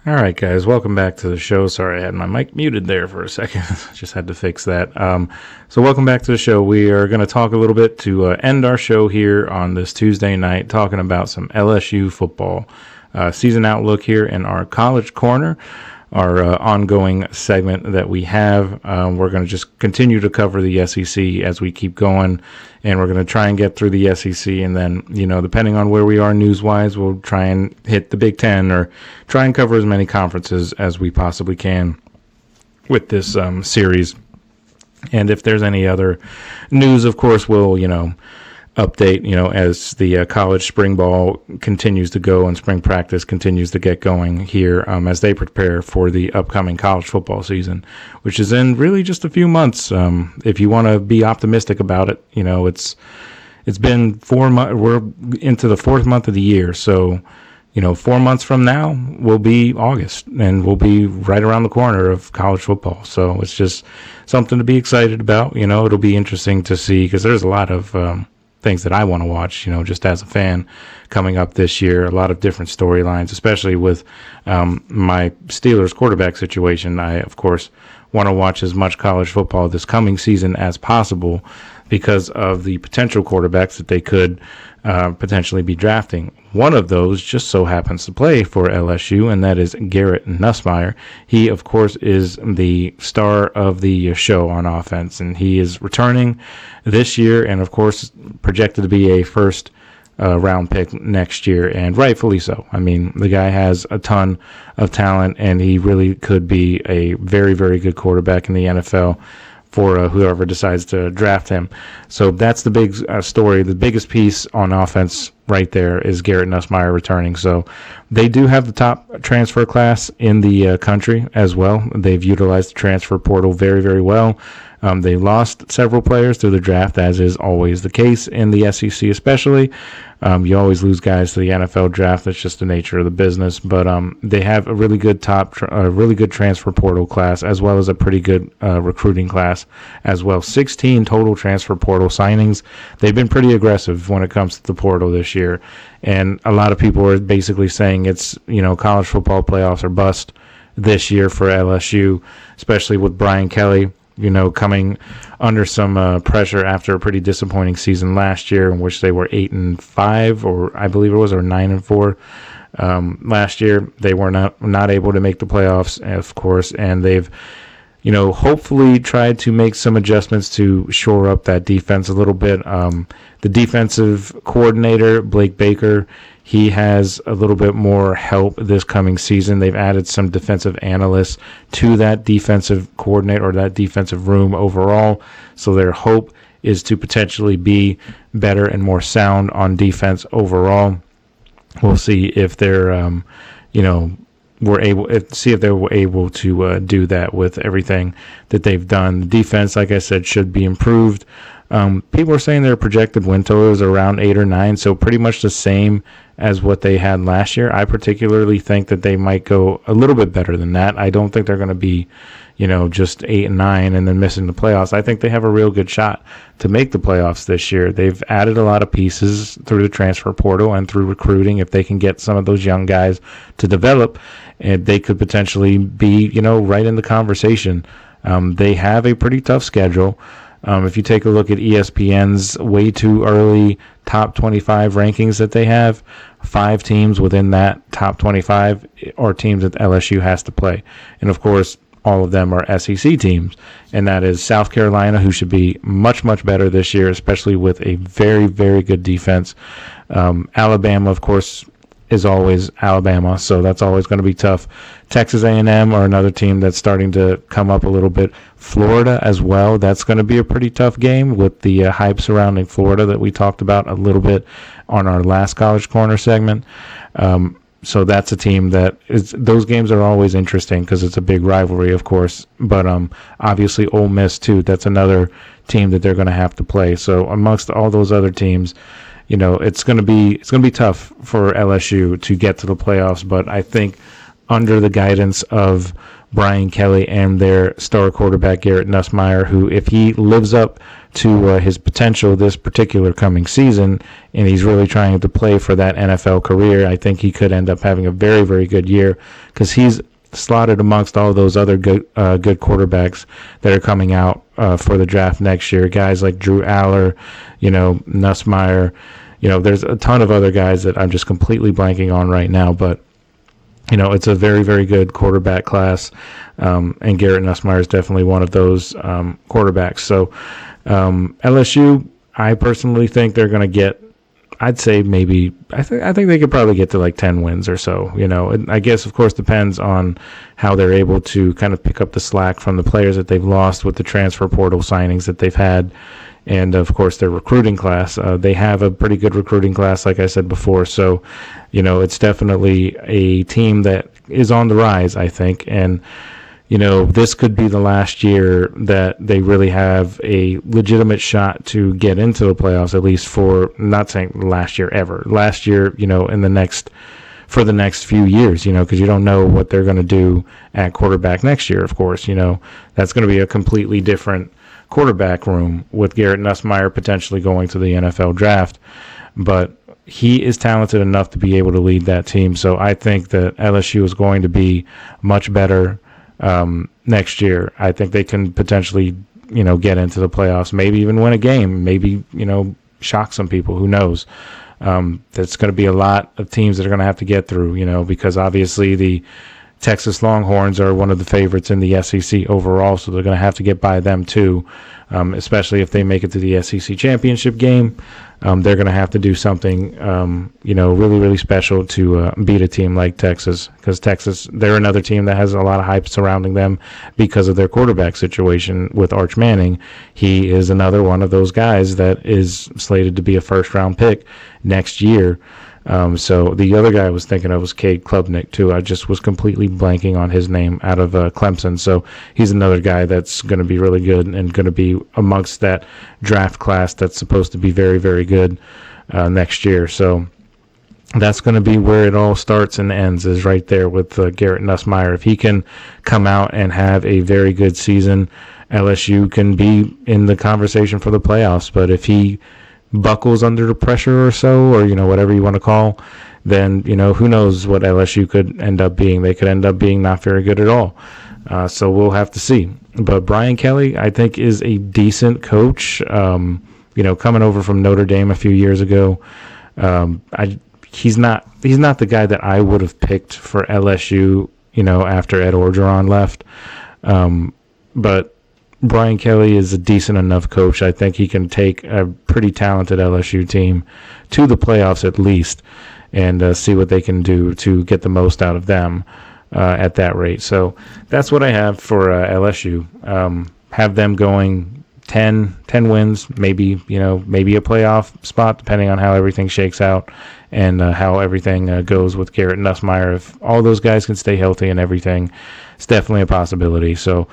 All right, guys, welcome back to the show. Sorry, I had my mic muted there for a second. Just had to fix that. So welcome back to the show. We are going to talk a little bit to end our show here on this Tuesday night, talking about some LSU football season outlook here in our College Corner, our ongoing segment that we have. We're going to just continue to cover the SEC as we keep going, and we're going to try and get through the SEC, and then, depending on where we are news-wise, we'll try and hit the Big Ten or try and cover as many conferences as we possibly can with this series. And if there's any other news, of course, we'll, update, as the college spring ball continues to go and spring practice continues to get going here as they prepare for the upcoming college football season, which is in really just a few months. If you want to be optimistic about it, it's been 4 months. We're into the fourth month of the year. So, 4 months from now will be August, and we'll be right around the corner of college football. So it's just something to be excited about. It'll be interesting to see, because there's a lot of things that I want to watch, just as a fan coming up this year. A lot of different storylines, especially with my Steelers quarterback situation. I, of course, want to watch as much college football this coming season as possible because of the potential quarterbacks that they could potentially be drafting. One of those just so happens to play for LSU, and that is Garrett Nussmeier. He, of course, is the star of the show on offense, and he is returning this year and, of course, projected to be a first round pick next year, and rightfully so. I mean, the guy has a ton of talent, and he really could be a very, very good quarterback in the NFL for whoever decides to draft him. So that's the big story. The biggest piece on offense right there is Garrett Nussmeier returning. So they do have the top transfer class in the country as well. They've utilized the transfer portal very, very well. They lost several players through the draft, as is always the case in the SEC especially. You always lose guys to the NFL draft. That's just the nature of the business. But they have a really good really good transfer portal class, as well as a pretty good recruiting class as well. 16 total transfer portal signings. They've been pretty aggressive when it comes to the portal this year. And a lot of people are basically saying it's, college football playoffs or bust this year for LSU, especially with Brian Kelly, coming under some pressure after a pretty disappointing season last year, in which they were 8-5, or I believe it was, or 9-4 last year. They were not able to make the playoffs, of course, and they've hopefully tried to make some adjustments to shore up that defense a little bit. The defensive coordinator, Blake Baker, he has a little bit more help this coming season. They've added some defensive analysts to that defensive coordinator or that defensive room overall. So their hope is to potentially be better and more sound on defense overall. We'll see if they're, were able to do that with everything that they've done. The defense, like I said, should be improved. People are saying their projected win total is around 8 or 9, so pretty much the same as what they had last year. I particularly think that they might go a little bit better than that. I don't think they're going to be, just 8 and 9 and then missing the playoffs. I think they have a real good shot to make the playoffs this year. They've added a lot of pieces through the transfer portal and through recruiting. If they can get some of those young guys to develop, and they could potentially be, right in the conversation. They have a pretty tough schedule. If you take a look at ESPN's way too early top 25 rankings that they have, 5 teams within that top 25 are teams that LSU has to play. And, of course, all of them are SEC teams. And that is South Carolina, who should be much, much better this year, especially with a very, very good defense. Alabama, of course, is always Alabama, so that's always going to be tough. Texas A&M are another team that's starting to come up a little bit. Florida as well. That's going to be a pretty tough game with the hype surrounding Florida that we talked about a little bit on our last College Corner segment. So that's a team that is. Those games are always interesting because it's a big rivalry, of course. But obviously Ole Miss too. That's another team that they're going to have to play. So amongst all those other teams, it's going to be tough for LSU to get to the playoffs, but I think under the guidance of Brian Kelly and their star quarterback Garrett Nussmeier, who, if he lives up to his potential this particular coming season, and he's really trying to play for that NFL career, I think he could end up having a very, very good year, because he's slotted amongst all those other good quarterbacks that are coming out for the draft next year. Guys like Drew Aller, Nussmeier. There's a ton of other guys that I'm just completely blanking on right now, but it's a very, very good quarterback class, and Garrett Nussmeier is definitely one of those quarterbacks. So LSU, I personally think they're going to get, I'd say maybe, I think they could probably get to like 10 wins or so. I guess, of course, depends on how they're able to kind of pick up the slack from the players that they've lost with the transfer portal signings that they've had. And, of course, their recruiting class. They have a pretty good recruiting class, like I said before. So, it's definitely a team that is on the rise, I think. And, this could be the last year that they really have a legitimate shot to get into the playoffs, at least for, not saying last year ever. Last year, for the next few years, because you don't know what they're going to do at quarterback next year, of course. That's going to be a completely different quarterback room with Garrett Nussmeier potentially going to the NFL draft. But he is talented enough to be able to lead that team. So I think that LSU is going to be much better next year. I think they can potentially, get into the playoffs, maybe even win a game, maybe, shock some people. Who knows? There's going to be a lot of teams that are going to have to get through, because obviously the Texas Longhorns are one of the favorites in the SEC overall, so they're going to have to get by them too, especially if they make it to the SEC championship game. They're going to have to do something, really, really special to beat a team like Texas, because Texas, they're another team that has a lot of hype surrounding them because of their quarterback situation with Arch Manning. He is another one of those guys that is slated to be a first-round pick next year. So the other guy I was thinking of was Cade Klubnik too. I just was completely blanking on his name out of Clemson. So he's another guy that's going to be really good and going to be amongst that draft class that's supposed to be very, very good next year. So that's going to be where it all starts and ends, is right there with Garrett Nussmeier. If he can come out and have a very good season, LSU can be in the conversation for the playoffs. But if he buckles under the pressure or so, or whatever you want to call, then who knows what LSU could end up being. They could end up being not very good at all. So we'll have to see. But Brian Kelly, I think, is a decent coach. Coming over from Notre Dame a few years ago, he's not the guy that I would have picked for LSU. After Ed Orgeron left, but Brian Kelly is a decent enough coach. I think he can take a pretty talented LSU team to the playoffs at least, and see what they can do to get the most out of them at that rate. So that's what I have for LSU. Have them going 10 wins, maybe a playoff spot, depending on how everything shakes out and how everything goes with Garrett Nussmeier. If all those guys can stay healthy and everything, it's definitely a possibility. So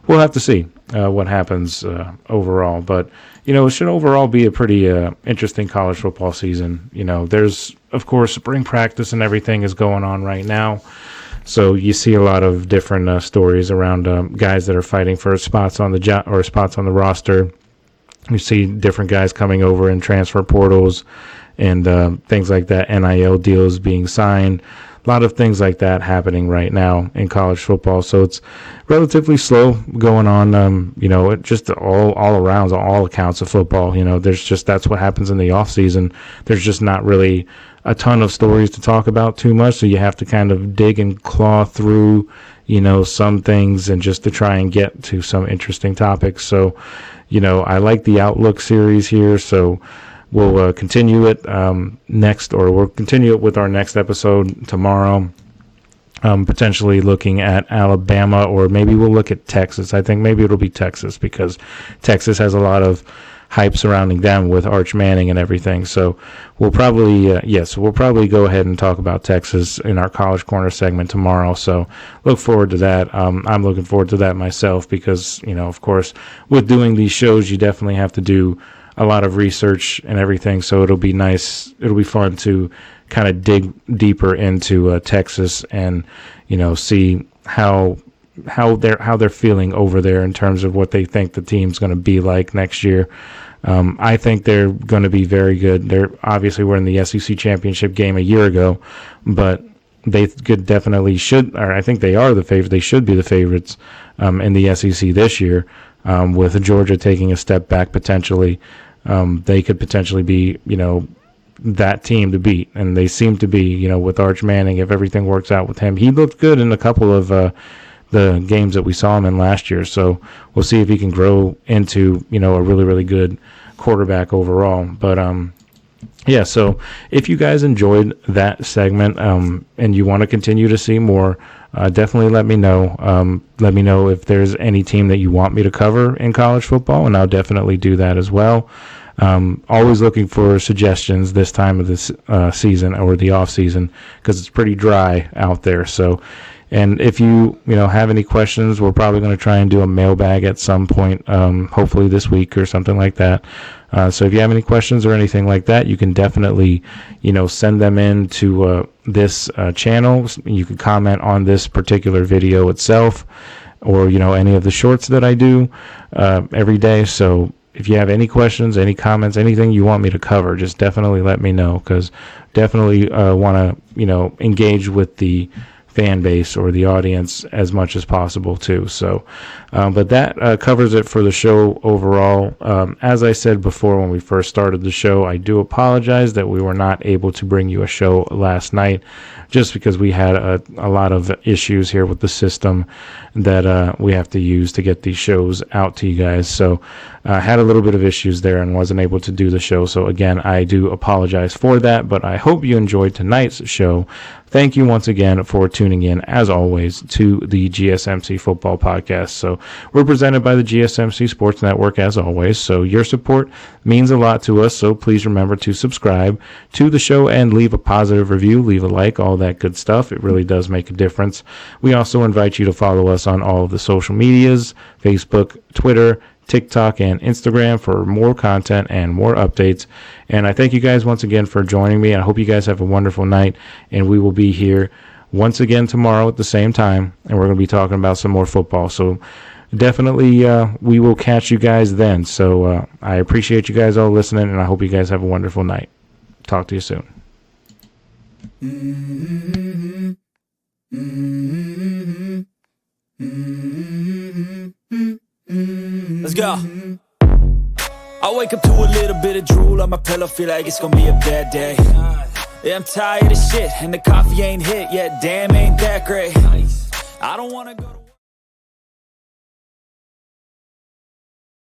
we'll have to see what happens overall. But, it should overall be a pretty interesting college football season. There's, of course, spring practice and everything is going on right now. So you see a lot of different stories around guys that are fighting for spots on the spots on the roster. You see different guys coming over in transfer portals and things like that, NIL deals being signed. A lot of things like that happening right now in college football. So it's relatively slow going on, it just all around, all accounts of football. That's what happens in the off season. There's just not really a ton of stories to talk about too much. So you have to kind of dig and claw through, some things and just to try and get to some interesting topics. So, I like the Outlook series here. So we'll continue it we'll continue it with our next episode tomorrow, potentially looking at Alabama, or maybe we'll look at Texas. I think maybe it'll be Texas because Texas has a lot of hype surrounding them with Arch Manning and everything. So we'll probably, we'll probably go ahead and talk about Texas in our College Corner segment tomorrow. So look forward to that. I'm looking forward to that myself because, of course, with doing these shows, you definitely have to do a lot of research and everything, so it'll be nice. It'll be fun to kind of dig deeper into Texas and, see how how they're feeling over there in terms of what they think the team's going to be like next year. I think they're going to be very good. They're obviously were in the SEC championship game a year ago, but they could definitely should, or I think they are the favorite. They should be the favorites in the SEC this year. With Georgia taking a step back potentially, they could potentially be, that team to beat. And they seem to be, with Arch Manning, if everything works out with him. He looked good in a couple of the games that we saw him in last year. So we'll see if he can grow into, a really, really good quarterback overall. But, yeah, so if you guys enjoyed that segment and you want to continue to see more, definitely let me know. Let me know if there's any team that you want me to cover in college football, and I'll definitely do that as well. Always looking for suggestions this time of this season or the off season, because it's pretty dry out there. So, and if you have any questions, we're probably going to try and do a mailbag at some point, hopefully this week or something like that. So if you have any questions or anything like that, you can definitely, send them in to this channel. You can comment on this particular video itself, or any of the shorts that I do every day. So if you have any questions, any comments, anything you want me to cover, just definitely let me know, because definitely want to engage with the fan base or the audience as much as possible too. So, but that covers it for the show overall. As I said before when we first started the show, I do apologize that we were not able to bring you a show last night, just because we had a lot of issues here with the system that we have to use to get these shows out to you guys. So I had a little bit of issues there and wasn't able to do the show. So again, I do apologize for that, but I hope you enjoyed tonight's show. Thank you once again for tuning in, as always, to the GSMC Football Podcast. So we're presented by the GSMC Sports Network, as always. So your support means a lot to us. So please remember to subscribe to the show and leave a positive review, leave a like, all that good stuff. It really does make a difference. We also invite you to follow us on all of the social medias, Facebook, Twitter, TikTok, and Instagram for more content and more updates. And I thank you guys once again for joining me. I hope you guys have a wonderful night, and we will be here once again tomorrow at the same time, and we're going to be talking about some more football. So definitely we will catch you guys then. So I appreciate you guys all listening, and I hope you guys have a wonderful night. Talk to you soon. Let's go. I wake up to a little bit of drool on my pillow, feel like it's gonna be a bad day. Yeah, I'm tired of shit, and the coffee ain't hit yet. Damn, ain't that great. I don't wanna go to